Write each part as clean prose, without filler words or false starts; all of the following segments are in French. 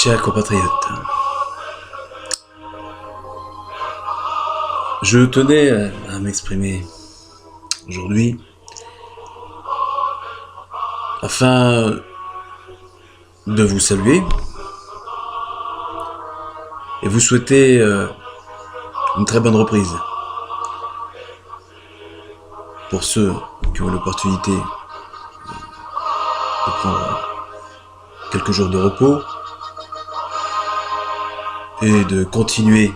Chers compatriotes, je tenais à m'exprimer aujourd'hui afin de vous saluer et vous souhaiter une très bonne reprise pour ceux qui ont l'opportunité de prendre quelques jours de repos et de continuer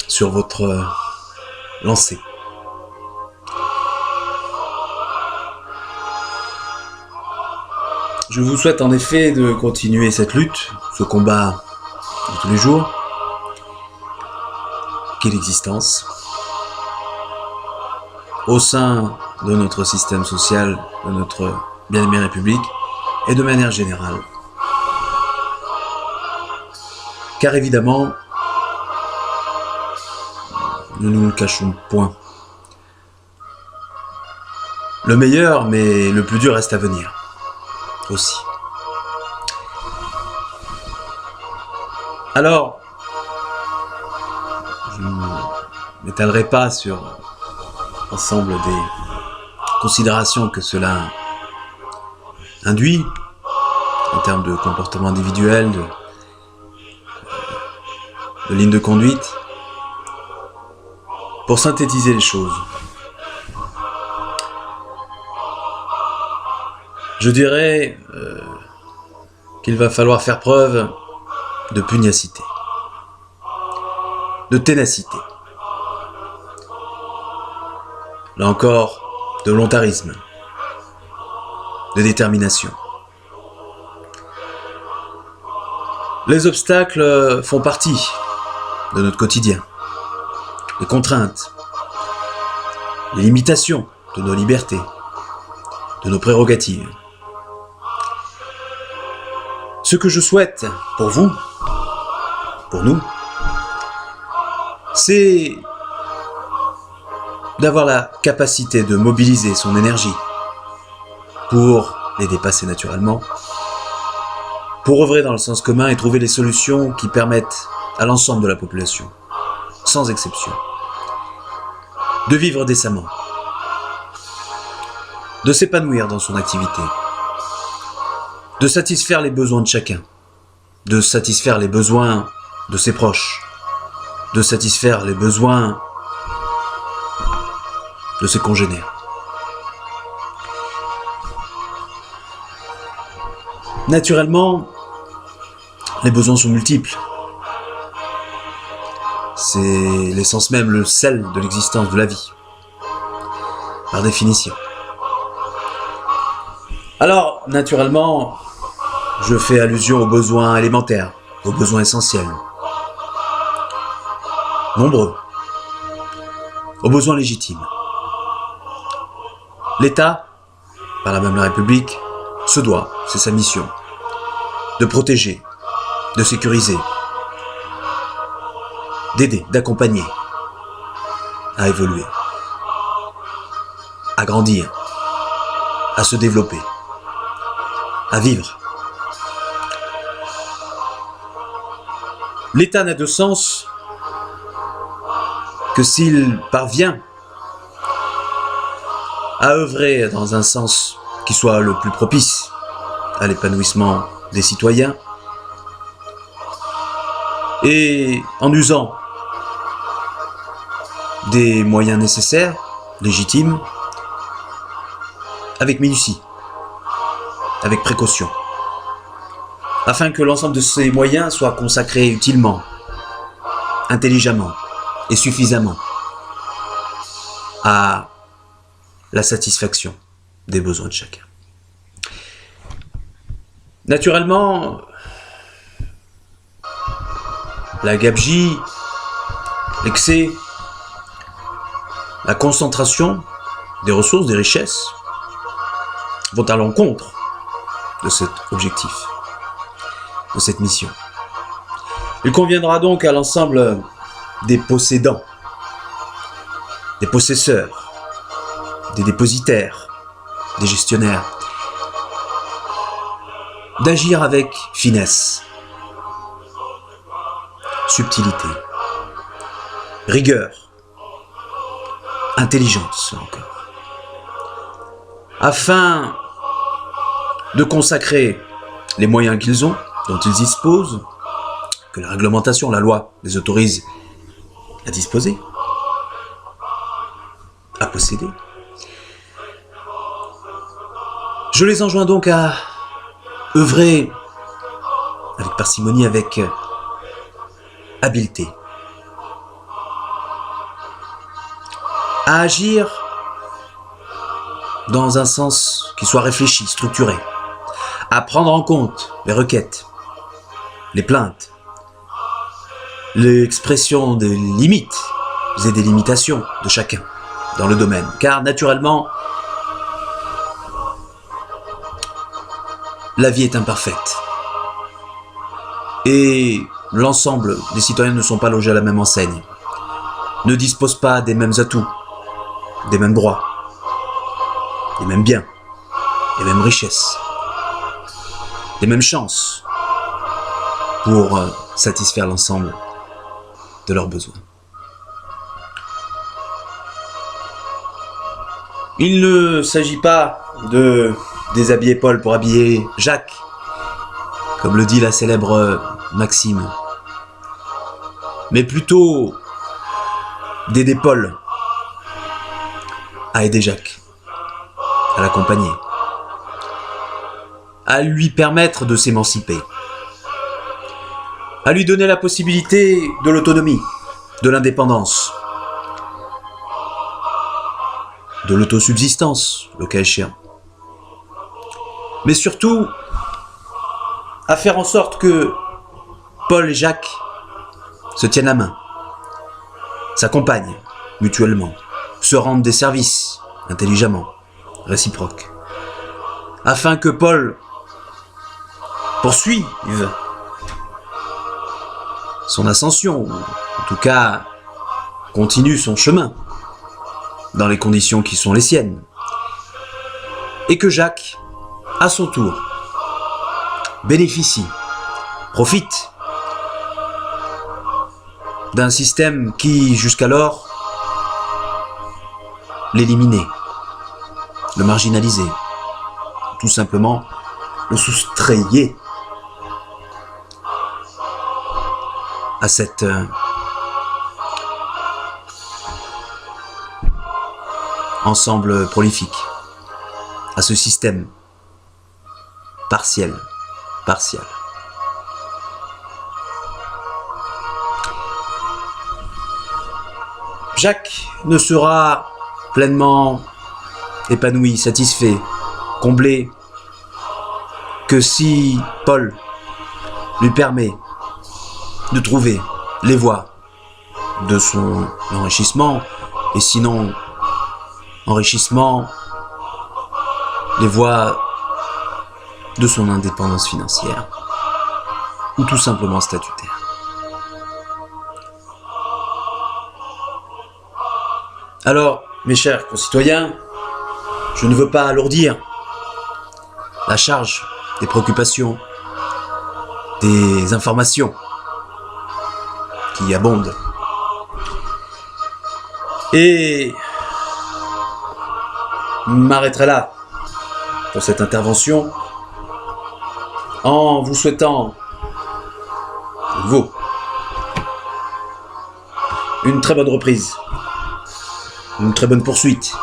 sur votre lancée. Je vous souhaite en effet de continuer cette lutte, ce combat de tous les jours, qu'est l'existence, au sein de notre système social, de notre bien-aimée République, et de manière générale. Car évidemment, nous ne nous le cachons point. Le meilleur, mais le plus dur reste à venir, aussi. Alors, je ne m'étalerai pas sur l'ensemble des considérations que cela induit, en termes de comportement individuel, de ligne de conduite, pour synthétiser les choses. Je dirais qu'il va falloir faire preuve de pugnacité, de ténacité. Là encore, de volontarisme, de détermination. Les obstacles font partie de notre quotidien. Les contraintes, les limitations de nos libertés, de nos prérogatives. Ce que je souhaite pour vous, pour nous, c'est d'avoir la capacité de mobiliser son énergie pour les dépasser naturellement, pour œuvrer dans le sens commun et trouver les solutions qui permettent à l'ensemble de la population, sans exception, de vivre décemment, de s'épanouir dans son activité, de satisfaire les besoins de chacun, de satisfaire les besoins de ses proches, de satisfaire les besoins de ses congénères. Naturellement, les besoins sont multiples. C'est l'essence même, le sel de l'existence de la vie, par définition. Alors, naturellement, je fais allusion aux besoins élémentaires, aux besoins essentiels, nombreux, aux besoins légitimes. L'État, par la même la République, se doit, c'est sa mission, de protéger, de sécuriser, d'aider, d'accompagner, à évoluer, à grandir, à se développer, à vivre. L'État n'a de sens que s'il parvient à œuvrer dans un sens qui soit le plus propice à l'épanouissement des citoyens et en usant des moyens nécessaires, légitimes, avec minutie, avec précaution, afin que l'ensemble de ces moyens soient consacrés utilement, intelligemment et suffisamment à la satisfaction des besoins de chacun. Naturellement, la gabegie, l'excès, la concentration des ressources, des richesses, vont à l'encontre de cet objectif, de cette mission. Il conviendra donc à l'ensemble des possédants, des possesseurs, des dépositaires, des gestionnaires, d'agir avec finesse, subtilité, rigueur, intelligence, là encore, afin de consacrer les moyens qu'ils ont, dont ils disposent, que la réglementation, la loi, les autorise à disposer, à posséder. Je les enjoins donc à œuvrer avec parcimonie, avec habileté, à agir dans un sens qui soit réfléchi, structuré, à prendre en compte les requêtes, les plaintes, l'expression des limites et des limitations de chacun dans le domaine. Car naturellement, la vie est imparfaite. Et l'ensemble des citoyens ne sont pas logés à la même enseigne, ne disposent pas des mêmes atouts, des mêmes droits, des mêmes biens, des mêmes richesses, des mêmes chances pour satisfaire l'ensemble de leurs besoins. Il ne s'agit pas de déshabiller Paul pour habiller Jacques, comme le dit la célèbre maxime, mais plutôt d'aider Paul à aider Jacques, à l'accompagner, à lui permettre de s'émanciper, à lui donner la possibilité de l'autonomie, de l'indépendance, de l'autosubsistance, le cas échéant. Mais surtout, à faire en sorte que Paul et Jacques se tiennent la main, s'accompagnent mutuellement, se rendent des services intelligemment, réciproques, afin que Paul poursuive son ascension, ou en tout cas continue son chemin dans les conditions qui sont les siennes, et que Jacques, à son tour, bénéficie, profite d'un système qui, jusqu'alors, l'éliminait, le marginalisait, tout simplement le soustrayait à cet ensemble prolifique, à ce système partiel. Jacques ne sera pleinement épanoui, satisfait, comblé, que si Paul lui permet de trouver les voies de son enrichissement, et sinon enrichissement, les voies de son indépendance financière, ou tout simplement statutaire. Alors, mes chers concitoyens, je ne veux pas alourdir la charge des préoccupations, des informations qui abondent. Et m'arrêterai là pour cette intervention en vous souhaitant à nouveau une très bonne reprise, une très bonne poursuite,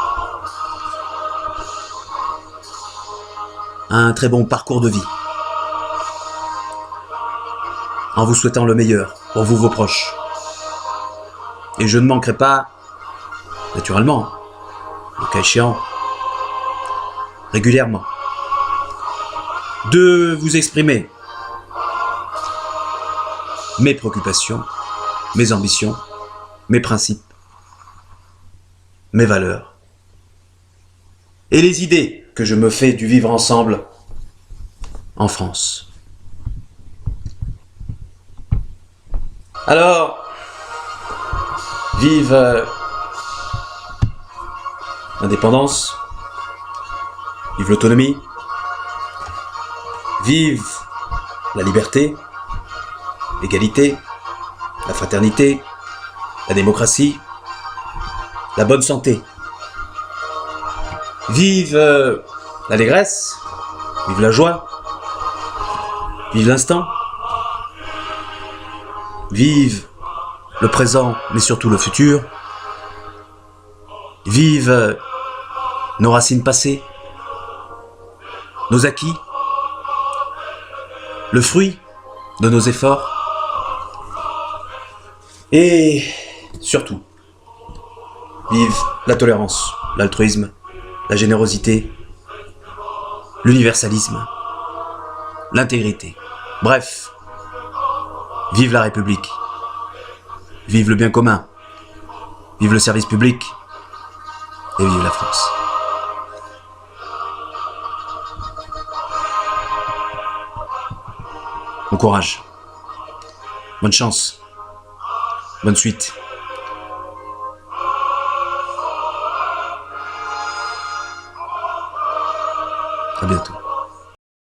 un très bon parcours de vie, en vous souhaitant le meilleur pour vous, vos proches. Et je ne manquerai pas, naturellement, le cas échéant, régulièrement, de vous exprimer mes préoccupations, mes ambitions, mes principes, mes valeurs et les idées que je me fais du vivre ensemble en France. Alors, vive l'indépendance, vive l'autonomie, Vive la liberté, l'égalité, la fraternité, la démocratie, la bonne santé. Vive l'allégresse, vive la joie, vive l'instant, vive le présent, mais surtout le futur. Vive nos racines passées, nos acquis, le fruit de nos efforts. Et surtout, vive la tolérance, l'altruisme, la générosité, l'universalisme, l'intégrité. Bref, vive la République, vive le bien commun, vive le service public et vive la France. Bon courage, bonne chance, bonne suite.